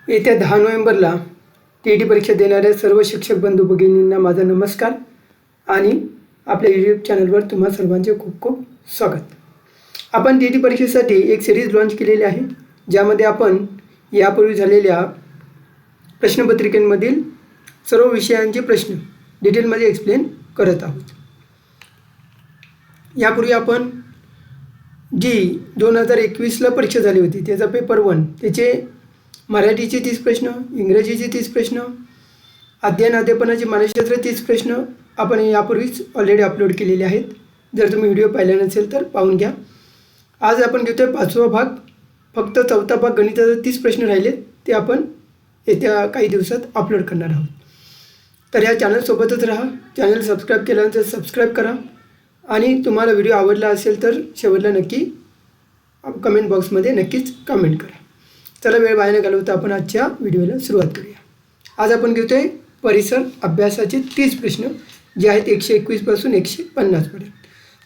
येत्या 10 नोव्हेंबरला TET परीक्षा देणाऱ्या सर्व शिक्षक बंधू भगिनींना माझा नमस्कार आणि आपल्या यूट्यूब चॅनलवर तुम्हा सर्वांचे खूप खूप स्वागत. आपण TET परीक्षेसाठी एक सिरीज लॉन्च केलेली आहे, ज्यामध्ये आपण यापूर्वी झालेल्या प्रश्नपत्रिकेमधील सर्व विषयांचे प्रश्न डिटेलमध्ये एक्सप्लेन करत आहोत. यापूर्वी आपण जी 2021ला परीक्षा झाली होती त्याचा पेपर 1 त्याचे मराठीचे 30 प्रश्न, इंग्रजीचे 30 प्रश्न, अध्यापनाचे मानसशास्त्र 30 प्रश्न आपण यापूर्वीच ऑलरेडी अपलोड केलेले आहेत. जर तुम्ही व्हिडिओ पाहिला नसेल तर पाहून घ्या. आज आपण घेतोय 5वा भाग. फक्त 4था भाग गणिताचे 30 प्रश्न राहिले, ते आपण येत्या काही दिवसात अपलोड करणार आहोत. तर या चॅनलसोबतच राहा. चॅनल सबस्क्राईब केल्यानंतर सबस्क्राईब करा आणि तुम्हाला व्हिडिओ आवडला असेल तर शेवटला नक्की कमेंट बॉक्समध्ये नक्कीच कमेंट करा. चला वेळ वाया न घालवता आपण आजच्या व्हिडिओला सुरुवात करूया. आज आपण घेतोय परिसर अभ्यासाचे 30 प्रश्न, जे आहेत 121 पासून 150 पर्यंत.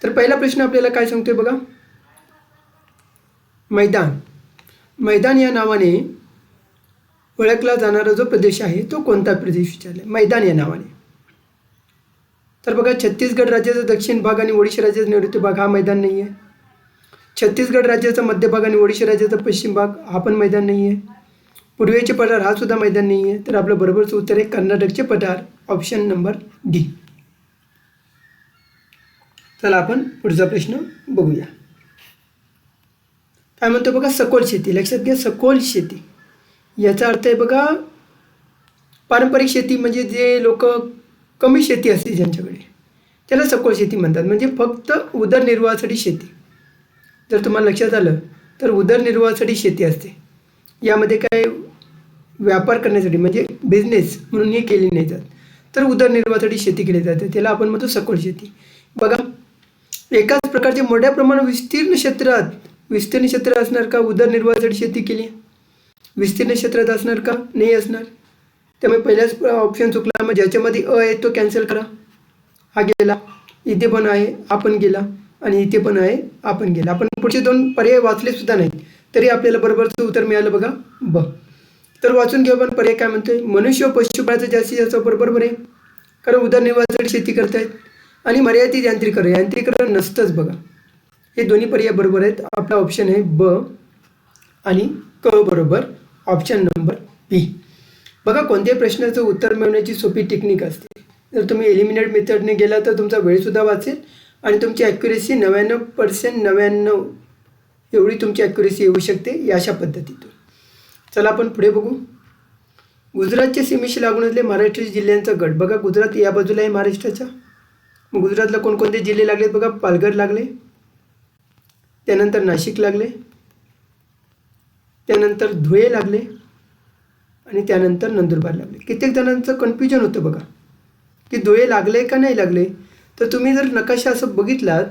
तर पहिला प्रश्न आपल्याला काय सांगतोय बघा. मैदान या नावाने ओळखला जाणारा जो प्रदेश आहे तो कोणता प्रदेश विचारला. मैदान या नावाने. तर बघा, छत्तीसगड राज्याचा दक्षिण भाग आणि ओडिशा राज्याचा नैऋत्य भाग हा मैदान नाही आहे. छत्तीसगड राज्याचा मध्य भाग आणि ओडिशा राज्याचा पश्चिम भाग हा पण मैदान नाही आहे. पूर्वेचे पठार हा सुद्धा मैदान नाही आहे. तर आपलं बरोबरचं उत्तर आहे कर्नाटकचे पठार, ऑप्शन नंबर डी. चला आपण पुढचा प्रश्न बघूया. काय म्हणतो बघा, सखोल शेती. लक्षात घ्या, सखोल शेती याचा अर्थ आहे बघा, पारंपरिक शेती म्हणजे जे लोक कमी शेती असते ज्यांच्याकडे, त्याला सखोल शेती म्हणतात. म्हणजे फक्त उदरनिर्वाहासाठी शेती. जर तुम्हाला लक्षात आलं तर उदरनिर्वाहासाठी शेती असते. यामध्ये काय व्यापार करण्यासाठी म्हणजे बिझनेस म्हणून ही केली नाही जात, तर उदरनिर्वाहासाठी शेती केली जाते. त्याला आपण म्हणतो सखोल शेती. बघा, एकाच प्रकारचे मोठ्या प्रमाणात विस्तीर्ण क्षेत्र असणार का उदरनिर्वाहासाठी शेती केली? विस्तीर्ण क्षेत्रात असणार का? नाही असणार. त्यामुळे पहिलाच ऑप्शन चुकला. मग ज्याच्यामध्ये आहे तो कॅन्सल करा. हा गेला. इथे पण आहे, आपण गेला. आणि इथे पण आहे, आपण गेला. आपण पुढचे 2 पर्याय वाचले सुद्धा नाहीत, तरी आपल्याला बरोबरचं उत्तर मिळालं बघा, ब. तर वाचून घेऊ. पण पर्याय काय म्हणतोय, मनुष्य व पशुपाळाचं जास्तीत जास्त बरोबर आहे, कारण उदरनिर्वाहासाठी शेती करतायत. आणि मर्यादित यांत्रिकरण नसतंच बघा. हे दोन्ही पर्याय बरोबर आहेत. आपला ऑप्शन आहे ब आणि क बरोबर, ऑप्शन नंबर बी. बघा, कोणत्याही प्रश्नाचं उत्तर मिळवण्याची सोपी टेक्निक असते. जर तुम्ही एलिमिनेट मेथडने गेला तर तुमचा वेळसुद्धा वाचेल आणि तुमची ॲक्युरेसी 99% एवढी तुमची ॲक्युरेसी येऊ शकते या अशा पद्धतीतून. चला आपण पुढे बघू. गुजरातच्या सीमेशी लागून असले महाराष्ट्र जिल्ह्यांचा गट. बघा, गुजरात या बाजूला आहे महाराष्ट्राच्या. मग गुजरातला कोणकोणते जिल्हे लागलेत बघा. पालघर लागले, त्यानंतर नाशिक लागले, त्यानंतर धुळे लागले आणि त्यानंतर नंदुरबार लागले. कित्येक जणांचं कन्फ्युजन होतं बघा की धुळे लागले का नाही लागले. तर तुम्ही जर नकाशा असं बघितलात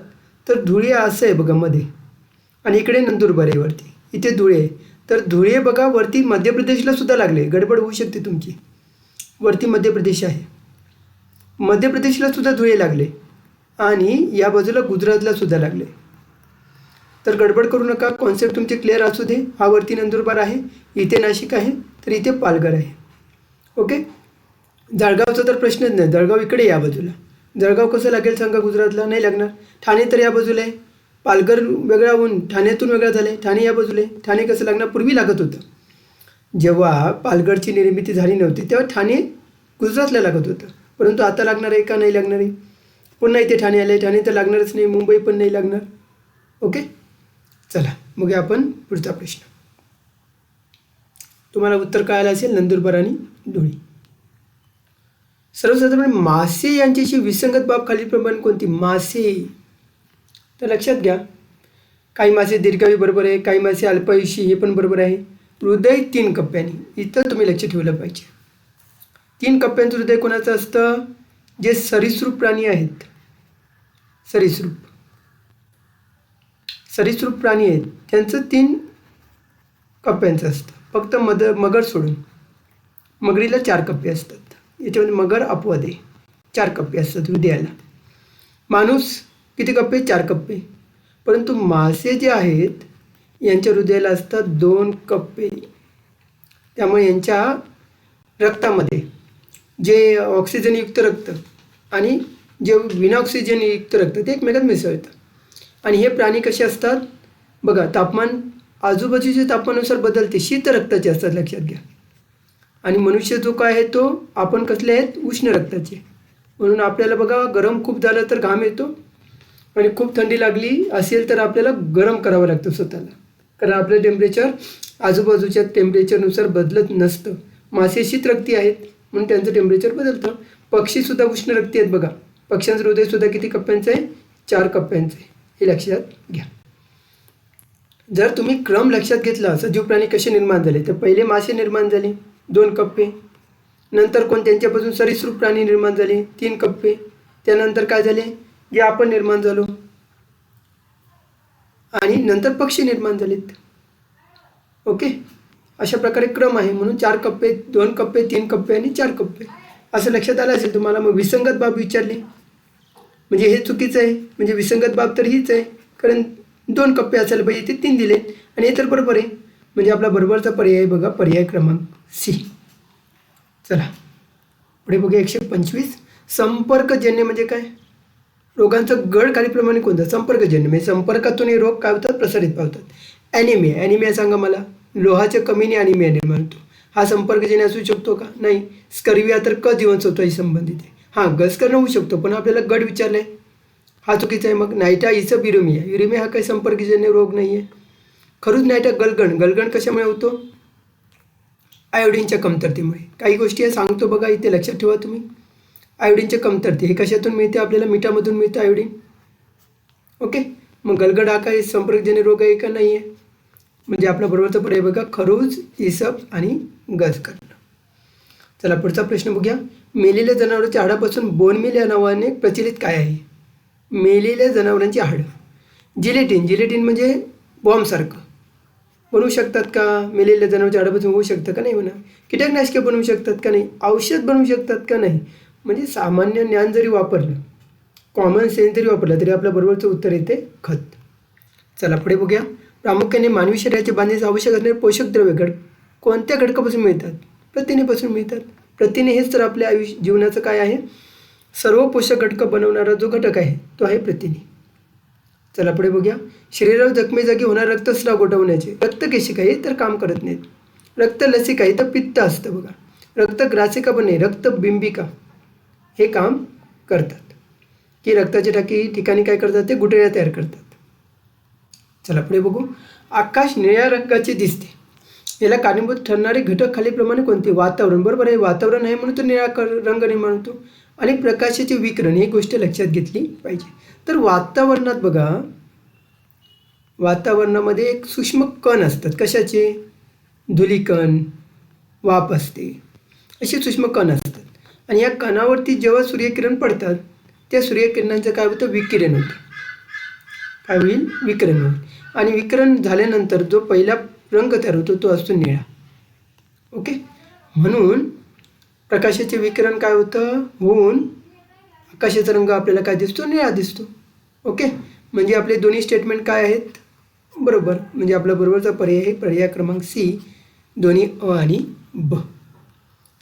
तर धुळे असं आहे बघा मध्ये, आणि इकडे नंदुरबार आहे वरती, इथे धुळे आहे. तर धुळे बघा वरती मध्य प्रदेशला सुद्धा लागले. गडबड होऊ शकते तुमची. वरती मध्य प्रदेश आहे, मध्य प्रदेशला सुद्धा धुळे लागले आणि या बाजूला गुजरातला सुद्धा लागले. तर गडबड करू नका. कॉन्सेप्ट तुमचे क्लिअर असू दे. हा वरती नंदुरबार आहे, इथे नाशिक आहे, तर इथे पालघर आहे. ओके. जळगावचा तर प्रश्नच नाही. जळगाव इकडे या बाजूला. जळगाव कसं लागेल सांगा गुजरातला? नाही लागणार. ठाणे तर या बाजूला आहे. पालघर वेगळा होऊन ठाण्यातून वेगळा झालं आहे. ठाणे या बाजूला आहे. ठाणे कसं लागणार? पूर्वी लागत होतं. जेव्हा पालघरची निर्मिती झाली नव्हती तेव्हा ठाणे गुजरातला लागत होतं, परंतु आता लागणार आहे का? नाही लागणार आहे. पुन्हा इथे ठाणे आले. ठाणे तर लागणारच नाही. मुंबई पण नाही लागणार. ओके. चला बघूया आपण पुढचा प्रश्न. तुम्हाला उत्तर कळालं असेल, नंदुरबार आणि धुळे. सर्वसाधारण मासे यांच्याशी विसंगत बाब खालीलप्रमाणे कोणती? मासे. तर लक्षात घ्या, काही मासे दीर्घायू बरोबर आहे, काही मासे अल्पायुषी, हे पण बरोबर आहे. हृदय 3 कप्प्यांनी, इथं तुम्ही लक्ष ठेवलं पाहिजे. 3 कप्प्यांचं हृदय कोणाचं असतं? जे सरीसृप प्राणी आहेत, सरीसृप प्राणी आहेत त्यांचं 3 कप्प्यांचं असतं. फक्त मगर सोडून. मगरीला 4 कप्पे असतात. याच्यामध्ये मगर अपवाद आहे. 4 कप्पे असतात हृदयाला. माणूस किती कप्पे? 4 कप्पे. परंतु मासे जे आहेत यांच्या हृदयाला असतात 2 कप्पे. त्यामुळे यांच्या रक्तामध्ये जे ऑक्सिजनयुक्त रक्त आणि जे विना ऑक्सिजनयुक्त रक्त ते एकमेकात मिसळतं। आणि हे प्राणी कसे असतात बघा, तापमान आजूबाजूच्या तापमानानुसार बदलते, शीत रक्ताचे असतात, लक्षात घ्या। आणि मनुष्य जो काय आहे तो आपण कसले आहेत, उष्ण रक्ताचे। म्हणून आपल्याला बघा गरम खूप झालं तर घाम येतो आणि खूप थंडी लागली असेल तर आपल्याला गरम करावं लागतं स्वतःला, कारण आपलं टेम्परेचर आजूबाजूच्या टेम्परेचरनुसार बदलत नसतं। मासे शीतरक्ती आहेत म्हणून त्यांचं टेम्परेचर बदलतं। पक्षीसुद्धा उष्णरक्ती आहेत बघा, पक्ष्यांचं हृदयसुद्धा किती कप्प्यांचं आहे, 4 कप्प्यांचं आहे, हे लक्षात घ्या। जर तुम्ही क्रम लक्षात घेतला, सजीव प्राणी कसे निर्माण झाले, तर पहिले मासे निर्माण झाले 2 कप्पे, नंतर त्यांच्यापासून सरीसृप प्राणी निर्माण झाले 3 कप्पे, त्यानंतर काय झाले, जे आपण निर्माण झालो, आणि नंतर पक्षी निर्माण झालेत। ओके, अशा प्रकारे क्रम आहे। म्हणून 4 कप्पे, 2 कप्पे, 3 कप्पे आणि 4 कप्पे असं लक्षात आलं असेल तुम्हाला। मग विसंगत बाब विचारली म्हणजे हे चुकीचं आहे, म्हणजे विसंगत बाब तर हीच आहे, कारण 2 कप्पे असायला पाहिजे, ते 3 दिले आणि हे तर बरोबर आहे। म्हणजे आपला बरोबरचा पर्याय बघा, पर्याय क्रमांक सी। चला पुढे बघूया 125। संपर्कजन्य म्हणजे काय, रोगांचं गड खालीलप्रमाणे कोणतं, संपर्कजन्य म्हणजे संपर्कातून हे रोग काय होतात, प्रसारित पावतात। ॲनिमिया, ॲनिमिया सांगा मला, लोहाच्या कमीने ॲनिमिया निर्माण होतो, हा संपर्कजन्य असू शकतो का, नाही। स्कर्विया तर क जीवनसत्वाशी संबंधित आहे, हां गस्करण होऊ शकतो, पण आपल्याला गड विचारलं आहे, हा चुकीचा आहे। मग नायटा इसब युरेमिया, युरेमिया हा काही संपर्कजन्य रोग नाही आहे। खरूज नायटा गलगण, गलगण कशामुळे होतो, आयोडीनच्या कमतरतेमुळे। काही गोष्टी सांगतो बघा, इथे लक्षात ठेवा तुम्ही। आयोडीनच्या कमतरते हे कशातून मिळते, आपल्याला मिठामधून मिळतं आयोडीन। ओके, मग गलगण हा काही संपर्कजन्य रोग आहे का, नाही आहे। म्हणजे आपला बरोबरचा पर्याय बघा, खरूज, इसब आणि गजकर्ण। चला पुढचा प्रश्न बघूया। मेलेल्या जनावरांच्या हाडापासून बोनमील या नावाने प्रचलित काय आहे, मेलेल्या जनावरांची हाडं, जिलेटिन, जिलेटिन म्हणजे बॉम्बसारखं बनवू शकतात का, मेलेल्या जनावरांच्या हाडापासून होऊ शकतं का, नाही म्हणा। कीटकनाशके बनवू शकतात का, नाही। औषध बनवू शकतात का, नाही। म्हणजे सामान्य ज्ञान जरी वापरलं, कॉमन सेन्स जरी वापरलं, तरी आपल्या बरोबरचं उत्तर येते खत। चला पुढे बघूया। प्रामुख्याने मानवी शरीराचे बांधणीस आवश्यक असणारे पोषक द्रव्य कोणत्या घटकापासून मिळतात, प्रथिनेपासून मिळतात। प्रथिने हेच तर आपल्या जीवनाचं काय आहे, सर्व पोषक घटक बनवणारा जो घटक आहे तो आहे प्रथिने। चला पुढे बघूया। शरीरावर जखमे जागी होणार रक्तस्राव गोठवण्याचे रक्तकेशिका हे तर काम करत नाहीत, रक्तलसिका हे तर पित्त असतं बघा, रक्तग्रासिका पण नाही, रक्तबिंबिका हे काम करतात, की रक्ताच्या ठिकाणी काय करतात, ते गुठळ्या तयार करतात। चला पुढे बघू। आकाश निळ्या रंगाचे दिसते, याला कारणीभूत ठरणारे घटक खालीलप्रमाणे कोणते, वातावरण, बरोबर आहे, वातावरण आहे म्हणून तो निळा रंग निर्माण होतो, आणि प्रकाशाचे विकिरण ही गोष्ट लक्षात घेतली पाहिजे। तर वातावरणात बघा, वातावरणामध्ये एक सूक्ष्म कण असतात, कशाचे, धुलीकण, वाफ असते, असे सूक्ष्म कण असतात, आणि या कणावरती जेव्हा सूर्यकिरण पडतात त्या सूर्यकिरणांचं काय होतं, विकिरण होतं, काय होईल, विकिरण होईल, आणि विकिरण झाल्यानंतर जो पहिला रंग तयार होतो तो असतो निळा। ओके, म्हणून प्रकाशाचे विकिरण काय होतं, होऊन आकाशाचा रंग आपल्याला काय दिसतो, निळा दिसतो। ओके, म्हणजे आपले दोन्ही स्टेटमेंट काय आहेत, बरोबर, म्हणजे आपला बरोबरचा पर्याय आहे पर्याय क्रमांक सी, दोन्ही अ आणि ब।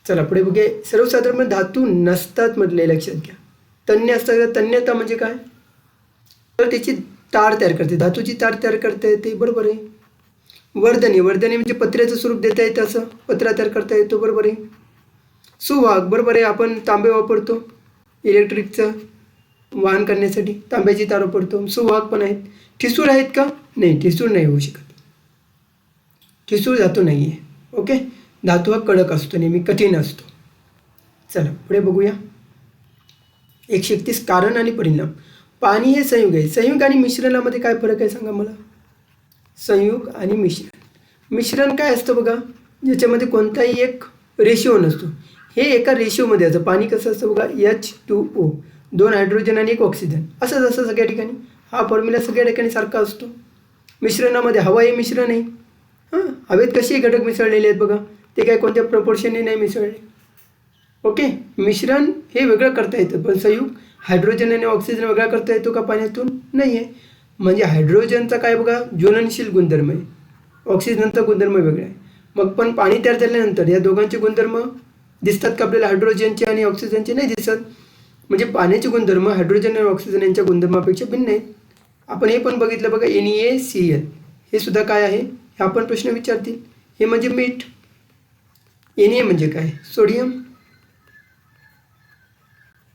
चला पुढे बघूया। सर्वसाधारण धातू नसतात म्हटले, लक्षात घ्या, तन्य असतात, तन्यता म्हणजे काय, तर त्याची तार तयार करते, धातूची तार तयार करता येते, बरोबर आहे। वर्धनी, वर्धनी म्हणजे पत्र्याचं स्वरूप देता येतं, असं पत्रा तयार करता येतो, बरोबर आहे। सुवाहक, बरोबर आहे, आपण तांबे वापरतो इलेक्ट्रिकचं वाहन करण्यासाठी, तांब्याची तार वापरतो, सुवाहक पण आहेत। ठिसूळ आहेत का, नाही, ठिसूळ नाही होऊ शकत, ठिसूळ धातू नाही आहे। ओके, धातू हा कडक असतो, नेहमी कठीण असतो। चला पुढे बघूया। 131 कारण आणि परिणाम। पाणी हे संयुग आहे, संयुग आणि मिश्रणामध्ये काय फरक आहे सांगा मला, संयुग आणि मिश्रण, मिश्रण काय असतं बघा, ज्याच्यामध्ये कोणताही एक रेशिओ नसतो, हे एका रेशिओमध्ये असतं। पाणी कसं असतं बघा, H2O, 2 हायड्रोजन आणि 1 ऑक्सिजन, असंच असतं सगळ्या ठिकाणी, हा फॉर्म्युला सगळ्या ठिकाणी सारखा असतो। मिश्रणामध्ये हवा हे मिश्रण आहे, हां, हवेत कसेही घटक मिसळलेले आहेत बघा, ते काय कोणत्या प्रपोर्शनने नाही मिसळले। ओके, मिश्रण हे वेगळं करता येतं, पण संयुग हायड्रोजन आणि ऑक्सिजन वेगळा करता येतो का पाण्यातून, नाही आहे। म्हणजे हायड्रोजनचा काय बघा, ज्वलनशील गुणधर्म आहे, ऑक्सिजनचा गुणधर्म वेगळा आहे, मग पण पाणी तयार झाल्यानंतर या दोघांचे गुणधर्म दिसतात का आपल्याला? हायड्रोजनचे आणि ऑक्सिजनचे नाही दिसत. म्हणजे पाण्याचे गुणधर्म हायड्रोजन आणि ऑक्सिजन यांच्या गुणधर्मापेक्षा भिन्न आहेत. आपण हे पण बघितलं बघा, NaCl हे सुद्धा काय आहे हे आपण प्रश्न विचारतील. हे म्हणजे मीठ. Na म्हणजे काय? सोडियम.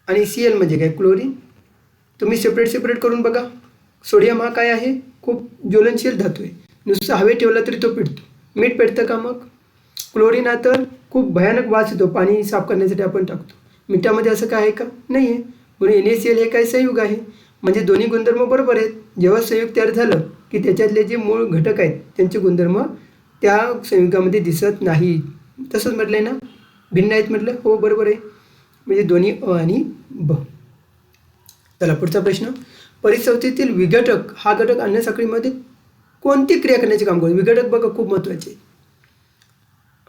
आणि Cl म्हणजे काय? क्लोरीन. तुम्ही सेपरेट करून बघा. सोडियम हा काय आहे? खूप ज्वलनशील धातू आहे. नुसतं हवेत ठेवला तरी तो पेटतो. मीठ पेटतं का मग? क्लोरीन हा तर खूप भयानक वास येतो, पाणी साफ करण्यासाठी आपण टाकतो. मिठामध्ये असं काय आहे का? नाही आहे. म्हणून NaCl हे काय? संयुग आहे. म्हणजे दोन्ही गुणधर्म बरोबर आहेत. जेव्हा संयुग तयार झालं की त्याच्यातले जे मूळ घटक आहेत त्यांचे गुणधर्म त्या संयुगामध्ये दिसत नाही. तसंच म्हटलं आहे ना, भिन्न आहेत म्हटलं. हो बरोबर आहे. म्हणजे दोन्ही अ आणि ब. चला पुढचा प्रश्न. परिसंस्थेतील विघटक हा घटक अन्न साखळीमध्ये कोणती क्रिया करण्याचे काम करतो? विघटक बघा खूप महत्त्वाचे.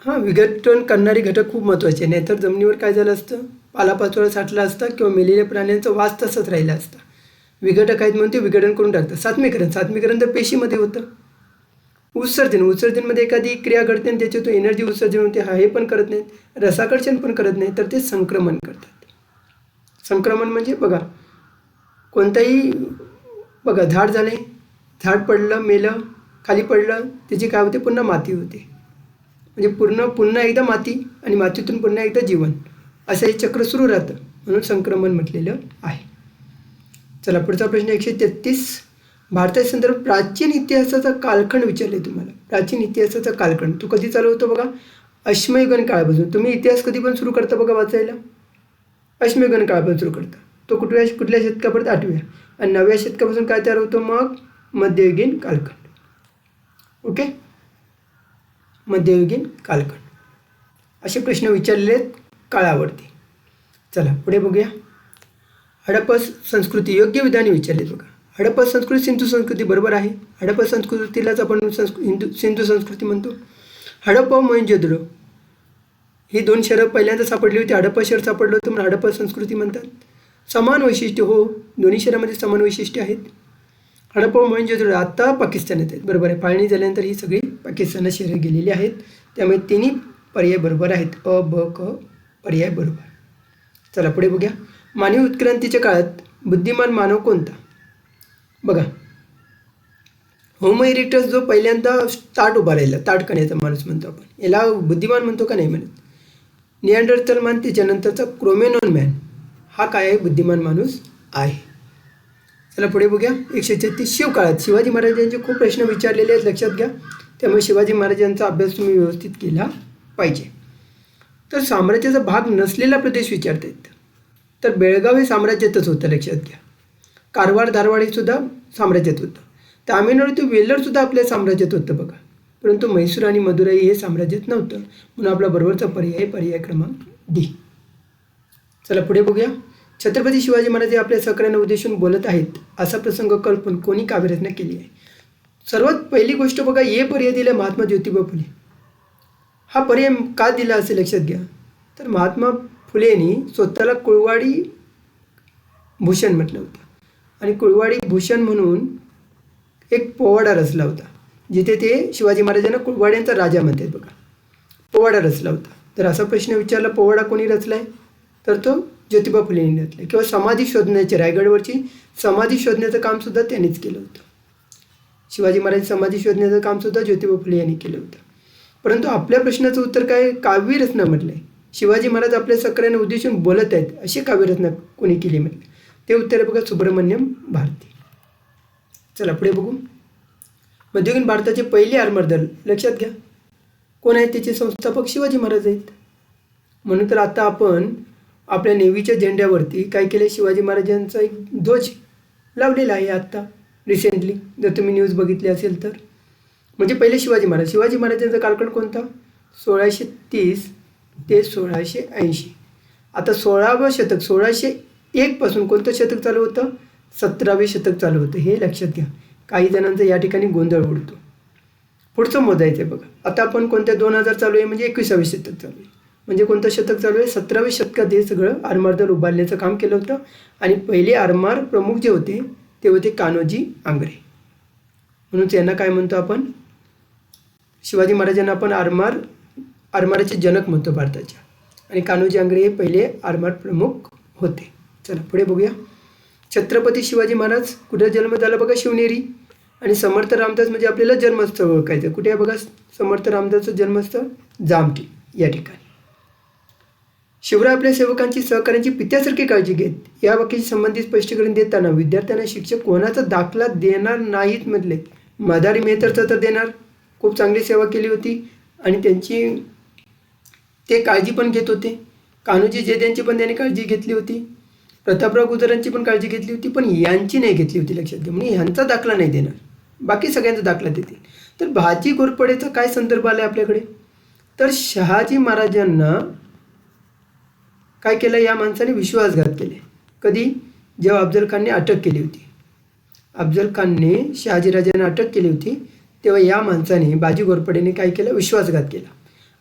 हां, विघटन करणारे घटक खूप महत्त्वाचे आहे. नाहीतर जमिनीवर काय झालं असतं? पालापाचोळा साठला असता किंवा मेलेल्या प्राण्यांचा वास तसंच राहिला असता. विघटक आहेत म्हणून ते विघटन करून टाकतात. सात्मीकरण तर पेशीमध्ये होतं. उत्सर्जनमध्ये एखादी क्रिया घडते आणि त्याच्यातून एनर्जी उत्सर्जन होते. हे पण करत नाहीत. रसाकर्षण पण करत नाही, तर ते संक्रमण करतात. संक्रमण म्हणजे बघा, कोणताही बघा, झाड झाले, झाड पडलं, मेलं, खाली पडलं, त्याची काय होते? पुन्हा माती होते. म्हणजे पुन्हा एकदा माती आणि मातीतून पुन्हा एकदा जीवन, असं हे चक्र सुरू राहतं. म्हणून संक्रमण म्हटलेलं आहे. चला पुढचा प्रश्न 133. भारताच्या संदर्भात प्राचीन इतिहासाचा कालखंड विचारले तुम्हाला. प्राचीन इतिहासाचा कालखंड तो कधी चालू होतो बघा? अश्मयुगीन काळापासून. तुम्ही इतिहास कधी पण सुरू करता बघा वाचायला? अश्मयुगीन काळापासून सुरू करता. तो कुठल्या शतकापर्यंत? 8व्या. आणि 9व्या शतकापासून काय तयार होतो मग? मध्ययुगीन कालखंड. ओके, मध्ययुगीन कालखंड. असे प्रश्न विचारलेले आहेत काळावरती. चला पुढे बघूया. हडप्पा संस्कृती योग्य विधाने विचारलेत बघा. हडप्पा संस्कृती सिंधू संस्कृती बरोबर आहे. हडप्पा संस्कृतीलाच आपण सिंधू संस्कृती म्हणतो. हडप्पा व मोहेंजोदडो ही दोन शहरं पहिल्यांदा सापडली होती. हडप्पा शहर सापडलं होतं म्हणून हडप्पा संस्कृती म्हणतात. समान वैशिष्ट्य, हो दोन्ही शहरामध्ये समान वैशिष्ट्य आहेत. हडप्पा व मोहेंजोदडो आता पाकिस्तानात आहेत. बरोबर आहे. फाळणी झाल्यानंतर ही सगळी पाकिस्तानात शहरं गेलेली आहेत. त्यामुळे तिन्ही पर्याय बरोबर आहेत. अ, ब, क पर्याय बरोबर. चला पुढे बघूया. मानवी उत्क्रांतीच्या काळात बुद्धिमान मानव कोणता? बघा, होमो इरेक्टस जो पहिल्यांदा ताट उभा राहिला, ताट करण्याचा माणूस म्हणतो आपण, याला बुद्धिमान म्हणतो का नाही म्हणत. निअँडरथल मॅन, त्याच्यानंतरचा क्रोमेनोन मॅन हा काय आहे? बुद्धिमान माणूस आहे. चला पुढे बघूया. 136. शिवकाळात शिवाजी महाराजांचे खूप प्रश्न विचारलेले आहेत, लक्षात घ्या. त्यामुळे शिवाजी महाराजांचा अभ्यास तुम्ही व्यवस्थित केला पाहिजे. तर साम्राज्याचा भाग नसलेला प्रदेश विचारतात. तर बेळगाव हे साम्राज्यातच होतं, लक्षात घ्या. कारवार, धारवाड हे सुद्धा साम्राज्यात होतं. तामिळनाडू ते वेल्लोरसुद्धा आपल्या साम्राज्यात होतं बघा. परंतु म्हैसूर आणि मदुराई हे साम्राज्यात नव्हतं. म्हणून आपला बरोबरचा पर्याय क्रमांक डी. चला पुढे बघूया. छत्रपती शिवाजी महाराज हे आपल्या सहकार्यांना उद्देशून बोलत आहेत असा प्रसंग कल्पून कोणी काव्यरचना केली आहे? सर्वात पहिली गोष्ट बघा, हे पर्याय दिला महात्मा ज्योतिबा फुले. हा पर्याय का दिला असे लक्षात घ्या. तर महात्मा फुलेंनी स्वतःला कुळवाडी भूषण म्हटलं होतं. आणि कुळवाडी भूषण म्हणून एक पोवाडा रचला होता, जिथे ते शिवाजी महाराजांना कुळवाड्यांचा राजा म्हणतात बघा. पोवाडा रचला होता. तर असा प्रश्न विचारला, पोवाडा कोणी रचला आहे? तर तो ज्योतिबा फुलेंनी रचला. किंवा समाधी शोधण्याचे, रायगडवरची समाधी शोधण्याचं कामसुद्धा त्यांनीच केलं होतं. शिवाजी महाराज समाधी शोधण्याचं कामसुद्धा ज्योतिबा फुले यांनी केलं होतं. परंतु आपल्या प्रश्नाचं उत्तर काय? काव्यरचना म्हटलं आहे. शिवाजी महाराज आपल्या सहकार्यांना उद्देशून बोलत आहेत अशी काव्यरचना कोणी केली म्हटलं? ते उत्तर आहे बघा, सुब्रमण्यम भारती. चला पुढे बघू. मध्ययुगीन भारताचे पहिले आर्मर दल लक्षात घ्या कोण आहेत? त्याचे संस्थापक शिवाजी महाराज आहेत. म्हणून तर आता आपण आपल्या नेव्हीच्या झेंड्यावरती काय केलं? शिवाजी महाराजांचा एक ध्वज लावलेला आहे आत्ता रिसेंटली, जर तुम्ही न्यूज बघितली असेल तर. म्हणजे पहिले शिवाजी महाराजांचा कालखंड कोणता? 1630 ते 1680. आता 16वं शतक, 1601 पासून कोणतं शतक चालू होतं? 17वे शतक चालू होतं. हे लक्षात घ्या. काही जणांचा या ठिकाणी गोंधळ उडतो. पुढचं मोजायचं आहे बघा. आता आपण कोणत्या 2000 चालू आहे म्हणजे 21वे शतक चालू आहे. म्हणजे कोणतं शतक चालू आहे? 17व्या शतकात हे सगळं आरमार उभारण्याचं काम केलं होतं. आणि पहिले आरमार प्रमुख जे होते ते होते कान्होजी आंग्रे. म्हणून यांना काय म्हणतो आपण? शिवाजी महाराजांना आपण आरमाराचे जनक म्हणतो भारताच्या. आणि कान्होजी आंग्रे हे पहिले आरमार प्रमुख होते. चला पुढे बघूया. छत्रपती शिवाजी महाराज कुठे जन्म झाला बघा, शिवनेरी. आणि समर्थ रामदास म्हणजे आपल्याला जन्मस्थळ ओळखायचं. कुठे आहे बघा समर्थ रामदासचं जन्मस्थळ, जामठी या ठिकाणी. शिवराय आपल्या सेवकांची सहकार्यांची पित्यासारखी काळजी घेत. या वाक्याशी संबंधित स्पष्टीकरण देताना विद्यार्थ्यांना शिक्षक कोणाचा दाखला देणार नाहीत म्हटले. मदारी मेहतरचा तर देणार, खूप चांगली सेवा केली होती आणि त्यांची ते काळजी पण घेत होते. कान्होजी जेद्यांची पण त्यांनी काळजी घेतली होती. प्रतापराव गुजरांची पण काळजी घेतली होती, पण यांची नाही घेतली होती. लक्षात घ्या. म्हणजे ह्यांचा दाखला नाही देणार, बाकी सगळ्यांचा दाखला देतील. तर भाजी घोरपडेचा काय संदर्भ आला आपल्याकडे, तर शहाजी महाराजांना काय केलं, या माणसाने विश्वासघात केले. कधी, जेव्हा अफजल खानने अटक केली होती. अफजल खानने शहाजीराजांना अटक केली होती तेव्हा या माणसाने बाजी घोरपडेने काय केलं, विश्वासघात केला.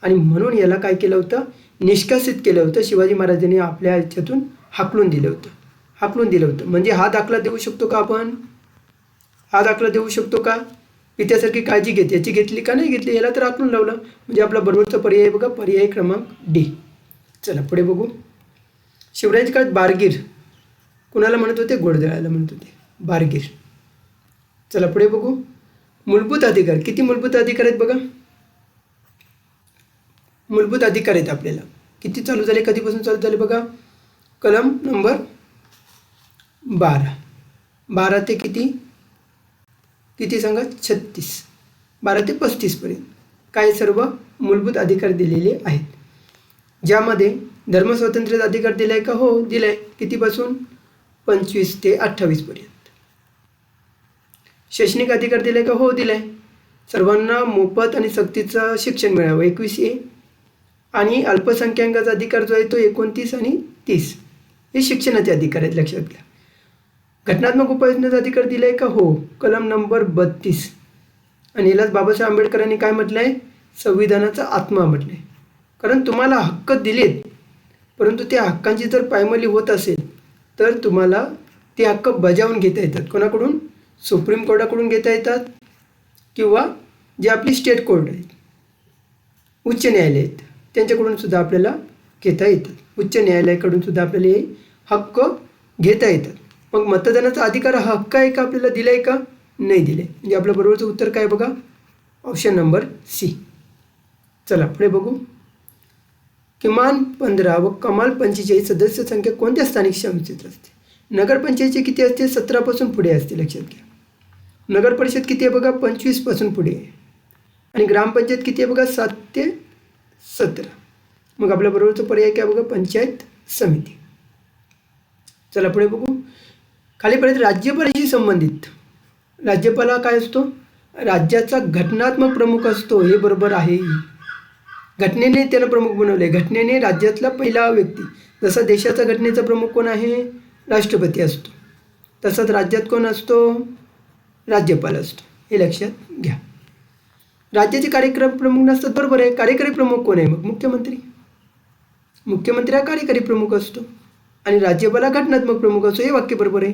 आणि म्हणून याला काय केलं होतं, निष्कासित केलं होतं. शिवाजी महाराजांनी आपल्या ह्याच्यातून हाकलून दिलं होतं. म्हणजे हा दाखला देऊ शकतो का आपण, हा दाखला देऊ शकतो का, पित्यासारखी काळजी घेते, याची घेतली का नाही घेतली, याला तर हाकलून लावलं. म्हणजे आपला बरोबरचा पर्याय बघा, पर्याय क्रमांक डी. चला पुढे बघू. शिवरायांच्या काळात बारगीर कुणाला म्हणत होते, घोडदळाला म्हणत होते, बारगीर. चला पुढे बघू. मूलभूत अधिकार, किती मूलभूत अधिकार आहेत बघा, मूलभूत अधिकार आहेत आपल्याला. किती चालू झाले, कधीपासून चालू झाले बघा, कलम नंबर 12 ते किती सांगा, 36, 12 ते 35 पर्यंत काय सर्व मूलभूत अधिकार दिलेले आहेत. ज्यामध्ये धर्मस्वातंत्र्याचा अधिकार दिला आहे का, हो दिला आहे. कितीपासून, 25 ते 28 पर्यंत. शैक्षणिक अधिकार दिला आहे का, हो दिला आहे. सर्वांना मोफत आणि सक्तीचं शिक्षण मिळावं, 21A. आणि अल्पसंख्याकांचा अधिकार जो आहे तो 29 आणि 30, हे शिक्षणाचे अधिकार आहेत. लक्षात घ्या. घटनात्मक उपाययोजनेचा अधिकार दिला आहे का, हो, कलम नंबर 32. आणि यालाच बाबासाहेब आंबेडकरांनी काय म्हटलं आहे, संविधानाचा आत्मा म्हटलं आहे. कारण तुम्हाला हक्क दिलेत, परंतु त्या हक्कांची जर पायमल्ली होत असेल तर तुम्हाला ते हक्क बजावून घेता येतात. कोणाकडून, सुप्रीम कोर्टाकडून घेता येतात, किंवा जे आपली स्टेट कोर्ट आहेत, उच्च न्यायालय आहेत, त्यांच्याकडून सुद्धा आपल्याला घेता येतात. उच्च न्यायालयाकडून सुद्धा आपल्याला हे हक्क घेता येतात. मग मतदानाचा अधिकार हा हक्क आहे का, आपल्याला दिला आहे का, नाही दिले. म्हणजे आपलं बरोबरचं उत्तर काय बघा, ऑप्शन नंबर सी. चला पुढे बघू. किमान 15 व कमाल 45 सदस्य संख्या कोणत्या स्थानिक संस्थेत असते. नगरपंचायतची किती असते, 17पासून पुढे असते. लक्षात घ्या. नगर परिषद किती आहे बघा, 25पासून पुढे आहे. आणि ग्रामपंचायत किती आहे बघा, 7 ते 17. मग आपल्या बरोबरचा पर्याय काय बघा, पंचायत समिती. चला पुढे बघू. खालीपर्यंत राज्यपालाशी संबंधित, राज्यपाल काय असतो, राज्याचा घटनात्मक प्रमुख असतो. हे बरोबर आहे. घटनेने त्याला प्रमुख बनवले. घटनेने राज्यातला पहिला व्यक्ती, जसा देशाचा घटनेचा प्रमुख कोण आहे, राष्ट्रपती असतो, तसाच राज्यात कोण असतो, राज्यपाल असतो. हे लक्षात घ्या. राज्याचे कार्यक्रम प्रमुख नसतात, बरोबर आहे. कार्यकारी प्रमुख कोण आहे, मग मुख्यमंत्री. मुख्यमंत्री हा कार्यकारी प्रमुख असतो आणि राज्यपाल हा घटनात्मक प्रमुख असतो. हे वाक्य बरोबर आहे.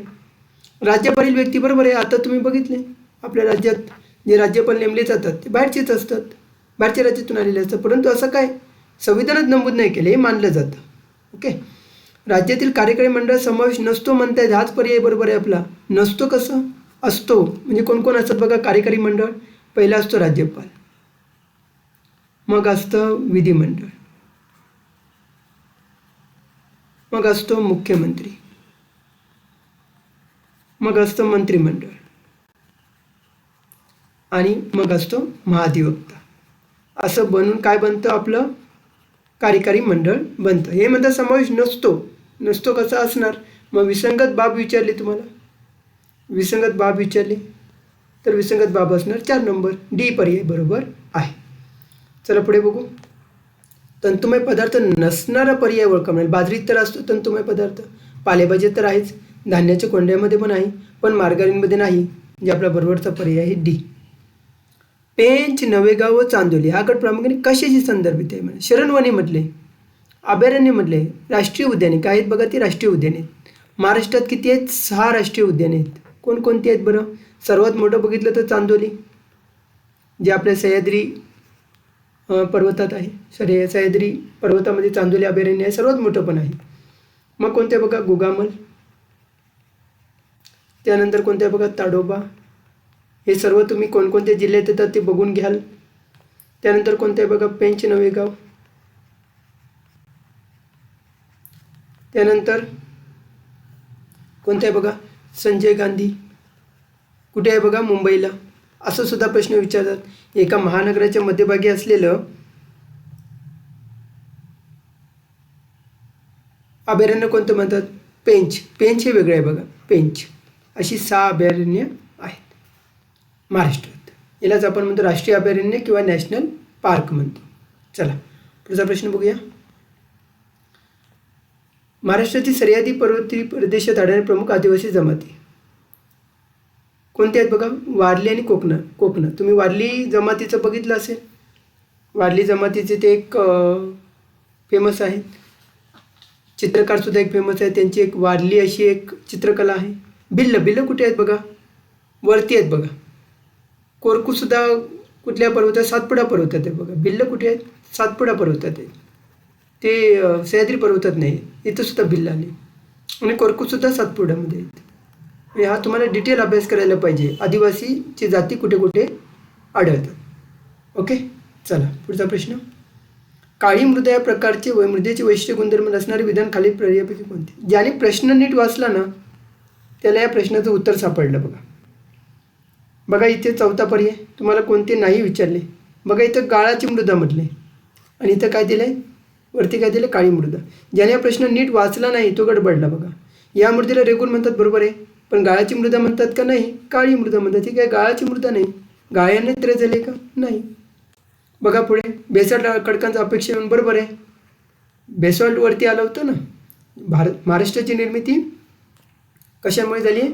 राज्यापालील व्यक्ती बरोबर आहे. आता तुम्ही बघितले आपल्या राज्यात जे राज्यपाल नेमले जातात ते बाहेरचेच असतात, बाहेरच्या राज्यातून आलेले असतात. परंतु असं काय संविधानात नमूद नाही केले, हे मानलं जातं. ओके. राज्यातील कार्यकारी मंडळ समावेश नसतो म्हणतायत, हाच पर्याय बरोबर आहे आपला. नसतो कसं असतो, म्हणजे कोण कोण असतात बघा कार्यकारी मंडळ. पहिला असतो राज्यपाल, मग असतं विधिमंडळ, मग असतो मुख्यमंत्री, मग असतं मंत्रिमंडळ आणि मग असतो महाधिवक्ता. असं बनून काय बनतं, आपलं कार्यकारी मंडळ बनतं. हे म्हणतात समावेश नसतो कसा असणार. मग विसंगत बाब विचारली तुम्हाला, विसंगत बाब विचारली तर विसंगत बाब असणार 4 नंबर, डी पर्याय बरोबर आहे. चला पुढे बघू. तंतुमय पदार्थ नसणारा पर्याय ओळखा. बाजरीत तर असतो तंतुमय पदार्थ, पालेभाज्यात तर आहेच, धान्याच्या कोंड्यामध्ये पण आहे, पण मार्गारीनमध्ये नाही. म्हणजे आपला बरोबरचा पर्याय आहे डी. पेंच, नवेगाव व चांदोली हा गट प्रामुख्याने कशाशी संदर्भित आहे. शरणवने म्हटले, अभयारण्य म्हटले, राष्ट्रीय उद्याने काय आहेत बघा, ती राष्ट्रीय उद्याने आहेत. महाराष्ट्रात किती आहेत, 6 राष्ट्रीय उद्याने आहेत. कोणकोणती आहेत बरं. सर्वात मोठं बघितलं तर चांदोली, जे आपल्या सह्याद्री पर्वतात आहे. सह्याद्री पर्वतामध्ये चांदोली अभयारण्य आहे, सर्वात मोठं पण आहे. मग कोणते बघा, गोगामल. त्यानंतर कोणते बघा, ताडोबा. हे सर्व तुम्ही कोणकोणत्या जिल्ह्यात येतात ते बघून घ्याल. त्यानंतर कोणते बघा, पेंच नवेगाव. त्यानंतर कोणते आहे बघा, संजय गांधी. कुठे आहे बघा, मुंबईला. असं सुद्धा प्रश्न विचारतात. एका महानगराच्या मध्यभागी असलेलं अभयारण्य कोणतं म्हणतात, पेंच. पेंच हे वेगळं आहे बघा, पेंच. अशी 6 अभयारण्य आहेत महाराष्ट्रात. यालाच आपण म्हणतो राष्ट्रीय अभयारण्य किंवा नॅशनल पार्क म्हणतो. चला पुढचा प्रश्न बघूया. महाराष्ट्रातील सह्याद्री पर्वतीय प्रदेशात आढळणारे प्रमुख आदिवासी जमाती कोणते आहेत बघा, वारली आणि कोकण. तुम्ही वारली जमातीचं बघितलं असेल. वारली जमातीचे ते एक फेमस आहेत. चित्रकारसुद्धा एक फेमस आहे. त्यांची एक वारली अशी एक चित्रकला आहे. बिल्ल कुठे आहेत बघा, वरती आहेत बघा. कोरकूसुद्धा कुठल्या पर्वतात, सातपुडा पर्वतात आहे बघा. बिल्ल कुठे आहेत, सातपुडा पर्वतात आहेत. ते सह्याद्री पर्वतात नाही, इथं सुद्धा बिल्ल आले. आणि कोरकूसुद्धा सातपुड्यामध्ये आहेत. हा तुम्हाला डिटेल अभ्यास करायला पाहिजे, आदिवासीची जाती कुठे कुठे आढळतात. ओके, चला पुढचा प्रश्न. काळी मृदा या प्रकारचे मृदेचे वैशिष्ट्य गुणधर्म नसणारे विधान खालील पर्यायापैकी कोणते. ज्याने प्रश्न नीट वाचला ना त्याला या प्रश्नाचं उत्तर सापडलं बघा. बघा इथे चौथा पर्याय तुम्हाला कोणते नाही विचारले. बघा इथं गाळाची मृदा म्हटले आणि इथं काय दिलं आहे, वरती काय दिलं, काळी मृदा. ज्याने हा प्रश्न नीट वाचला नाही तो गडबडला बघा. या मृदेला रेगून म्हणतात, बरोबर आहे. पण गाळाची मृदा म्हणतात का, नाही, काळी मृदा म्हणतात. ठीक आहे, गाळाची मृदा नाही. गाळ्याने त्र झाले का, नाही. बघा पुढे, बेसाल्ट खडकांचा अपेक्षेने, बरोबर आहे. बेसाल्ट वरती आलं होतं ना. महाराष्ट्राची निर्मिती कशामुळे झाली आहे,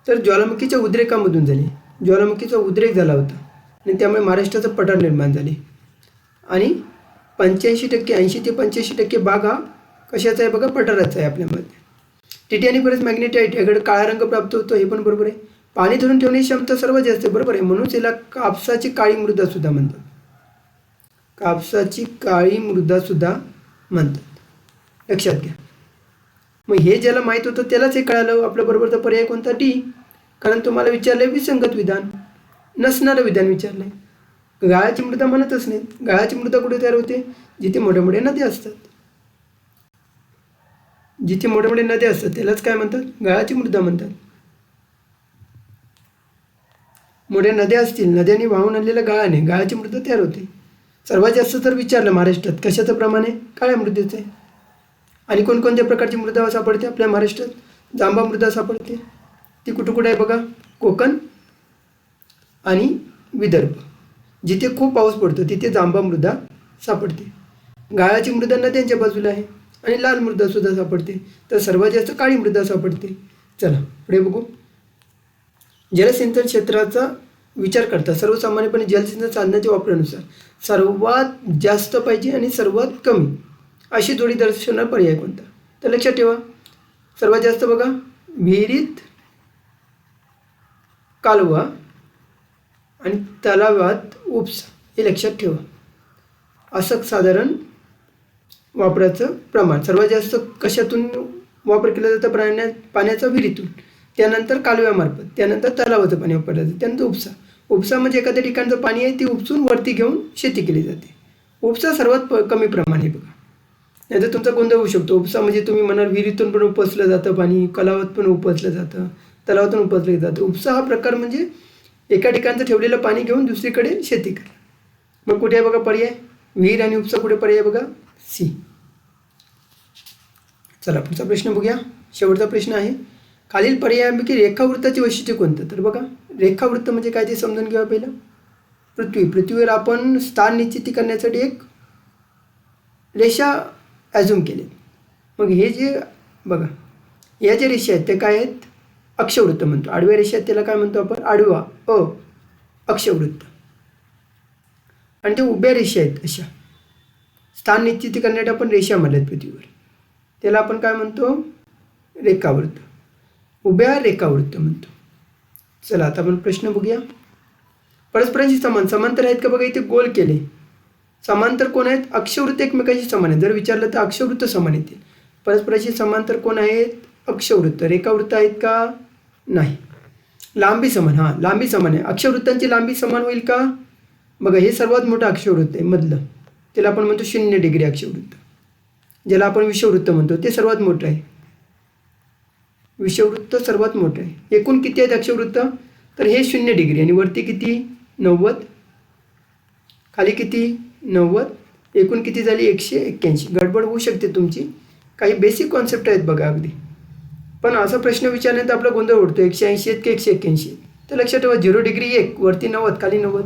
तर ज्वालामुखीच्या उद्रेकामधून झाली. ज्वालामुखीचा उद्रेक झाला होता आणि त्यामुळे महाराष्ट्राचं पठार निर्माण झाले. आणि 85% 80 ते 85% भाग हा कशाचा आहे बघा, पठाराचा आहे आपल्यामध्ये. टिटॅनिक परत मॅग्नेटाइट याकडे काळा रंग प्राप्त होतो, हे पण बरोबर आहे. पाणी धरून ठेवण्याची क्षमता सर्वात जास्त आहे, बरोबर आहे. म्हणून त्याला कापसाची काळी मृदा सुद्धा म्हणतात. कापसाची काळी मृदा सुद्धा म्हणतात, लक्षात घ्या. मग हे ज्याला माहीत होतं त्यालाच हे कळालं. आपल्या बरोबरचा पर्याय कोणता, डी. कारण तुम्हाला विचारलंय विसंगत विधान, नसणारं विधान विचारलंय. गाळाची मृदा म्हणतच नाही. गाळाची मृदा कुठे तयार होते, जिथे मोठ्या मोठ्या नद्या असतात. जिथे मोठ्या मोठ्या नद्या असतात त्यालाच काय म्हणतात, गाळाची मृदा म्हणतात. मोठ्या नद्या असतील, नद्यांनी वाहून आणलेल्या गाळाने गाळाची मृदा तयार होते. सर्वात जास्त जर विचारलं महाराष्ट्रात कशाचं प्रमाण आहे, काळ्या मृदेचं आहे. आणि कोणकोणत्या प्रकारची मृदा सापडते आपल्या महाराष्ट्रात, जांभा मृदा सापडते. ती कुठं कुठं आहे बघा, कोकण आणि विदर्भ. जिथे खूप पाऊस पडतो तिथे जांभा मृदा सापडते. गाळाची मृदा नद्यांच्या बाजूला आहे आणि लाल मृदा सुद्धा सापडते. तर सर्वात जास्त काळी मृदा सापडते. चला पुढे बघू. जलसिंचन क्षेत्राचा विचार करता सर्वसामान्यपणे जलसिंचन साधनाच्या वापरानुसार सर्वात जास्त पाहिजे आणि सर्वात कमी अशी जोडी दर्शवणारा पर्याय कोणता. तर लक्षात ठेवा, सर्वात जास्त बघा विहिरीत, कालवा आणि तलावात उपसा, हे लक्षात ठेवा. असं साधारण वापराचं प्रमाण. सर्वात जास्त कशातून वापर केला जातं, पाण्याचा विहिरीतून, त्यानंतर कालव्यामार्फत, त्यानंतर तलावाचं पाणी वापरलं जातं, त्यानंतर उपसा. उपसा म्हणजे एखाद्या ठिकाणचं पाणी आहे ते उपसून वरती घेऊन शेती केली जाते. उपसा सर्वात कमी प्रमाण आहे बघा. नाहीतर तुमचा गोंधळ होऊ शकतो. उपसा म्हणजे तुम्ही म्हणाल विहिरीतून पण उपसलं जातं पाणी, कलावात पण उपसलं जातं, तलावातून उपसलं जातं. उपसा हा प्रकार म्हणजे एका ठिकाणचं ठेवलेलं पाणी घेऊन दुसरीकडे शेती करा. मग कुठे आहे बघा पर्याय, विहीर आणि उपसा कुठे पर्याय बघा, सी. चला पुढचा प्रश्न बघूया. शेवटचा प्रश्न आहे, खालील पर्यायापैकी रेखावृत्ताचे वैशिष्ट्य कोणतं. तर बघा रेखावृत्त म्हणजे काय ते समजून घ्या पहिलं. पृथ्वीवर आपण स्थान निश्चिती करण्यासाठी एक रेषा ॲझ्युम केले. मग हे जे बघा या ज्या रेषा आहेत ते काय आहेत, अक्षवृत्त म्हणतो. आडव्या रेषा त्याला काय म्हणतो आपण, आडवा अक्षवृत्त. आणि ते उभ्या रेषा आहेत अशा स्थान निश्चिती करण्यासाठी आपण रेषा म्हणल्यात पृथ्वीवर, त्याला आपण काय म्हणतो, रेखावृत्त, उभ्या रेखावृत्त म्हणतो. चला आता आपण प्रश्न बघूया. परस्परांशी समांतर आहेत का बघा, इथे गोल केले. समांतर कोण आहेत? अक्षवृत्त एकमेकांशी समान आहेत. जर विचारलं तर अक्षवृत्त समान येतील. परस्परांशी समांतर कोण आहेत? अक्षवृत्त. रेखावृत्त आहेत का? नाही. लांबी समान, हां लांबी समान आहे. अक्षवृत्तांची लांबी समान होईल का? बघा हे सर्वात मोठं अक्षवृत्त आहे मधलं, त्याला आपण म्हणतो 0 डिग्री अक्षवृत्त, ज्याला आपण विषुववृत्त म्हणतो, ते सर्वात मोठं आहे. विषुववृत्त सर्वात मोठं आहे. एकूण किती आहेत अक्षवृत्त? तर हे 0 डिग्री आणि वरती किती? 90, खाली किती? 90. एकूण किती झाली? 181. गडबड होऊ शकते तुमची, काही बेसिक कॉन्सेप्ट आहेत बघा अगदी, पण असा प्रश्न विचारल्यानंतर आपला गोंधळ उडतो. 180 आहेत की 181? तर लक्षात ठेवा 0 डिग्री 1, वरती 90, खाली 90,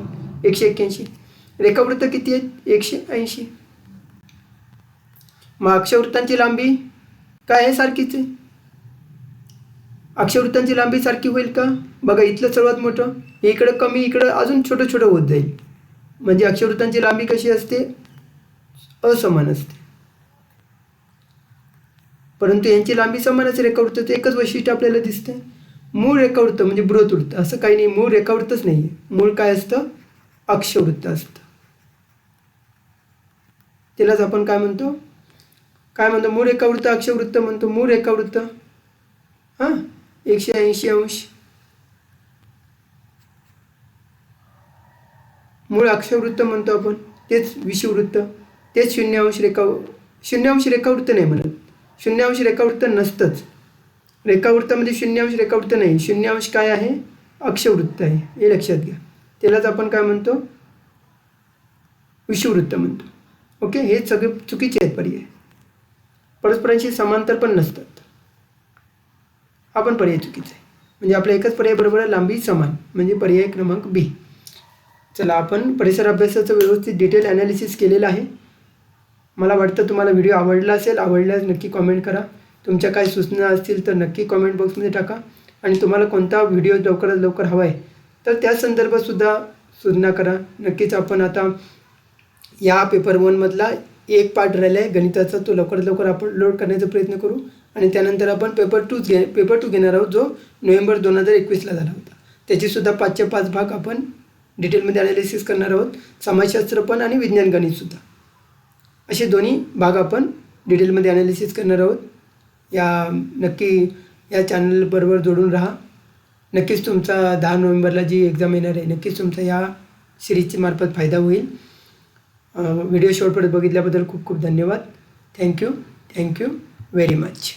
181. रेखावृत्त किती आहेत? 180. मग अक्षवृत्तांची लांबी काय आहे? सारखीच आहे. अक्षवृत्तांची लांबी सारखी होईल का? बघा इथलं सर्वात मोठं, इकडं कमी, इकडं अजून छोटं छोटं होत जाईल. म्हणजे अक्षवृत्तांची लांबी कशी असते? असमान असते. परंतु यांची लांबी समानच. रेखावृत्ताचं एकच वैशिष्ट्य आपल्याला दिसतंय, मूळ रेखावृत्त म्हणजे बृहतवृत्त असं काही नाही. मूळ रेखावृत्तच नाही आहे. मूळ काय असतं? अक्षवृत्त असतं. त्यालाच आपण काय म्हणतो? मूळ रेखावृत्त अक्षवृत्त म्हणतो. मूळ रेखावृत्त हां 180 अंश. मूळ अक्षवृत्त म्हणतो आपण, तेच विषुववृत्त, तेच 0 अंश 0 अंश रेखावृत्त नाही म्हणत. 0 अंश रेखावृत्त नसतंच. रेखावृत्तामध्ये 0 अंश रेखावृत्त नाही. 0 अंश काय आहे? अक्षवृत्त आहे, हे लक्षात घ्या. त्यालाच आपण काय म्हणतो? विषुववृत्त म्हणतो. ओके, हे सगळे चुकीचे आहेत पर्याय. परस्परांशी समांतर पण नसतात, हा पण पर्याय चुकीचा आहे. म्हणजे आपला एकच पर्याय बरोबर आहे, लांबी समान, म्हणजे पर्याय क्रमांक बी. चला, आपण परिसर अभ्यासाचं व्यवस्थित डिटेल ॲनालिसिस केलेलं आहे. मला वाटतं तुम्हाला व्हिडिओ आवडला असेल. आवडल्यास नक्की कॉमेंट करा. तुमच्या काय सूचना असतील तर नक्की कॉमेंट बॉक्समध्ये टाका. आणि तुम्हाला कोणता व्हिडिओ लवकरात लवकर हवा आहे तर त्या संदर्भातसुद्धा सूचना करा. नक्कीच आपण आता या पेपर 1मधला एक पार्ट राहिला आहे गणिताचा, तो लवकरात लवकर अपलोड करण्याचा प्रयत्न करू. आणि त्यानंतर आपण पेपर 2 घेणार आहोत, जो नोव्हेंबर 2021ला झाला होता. त्याचीसुद्धा 5चे 5 भाग आपण डिटेलमध्ये ॲनालिसिस करणार आहोत. समाजशास्त्र पण आणि विज्ञान गणितसुद्धा, असे दोन्ही भाग आपण डिटेलमध्ये ॲनालिसिस करणार आहोत. नक्की या चॅनलबरोबर जोडून राहा. नक्कीच तुमचा 10 नोव्हेंबरला जी एक्झाम येणार आहे, नक्कीच तुमचा या सिरीजच्या मार्फत फायदा होईल. व्हिडिओ शेवटपर्यंत बघितल्याबद्दल खूप खूप धन्यवाद. Thank you very much.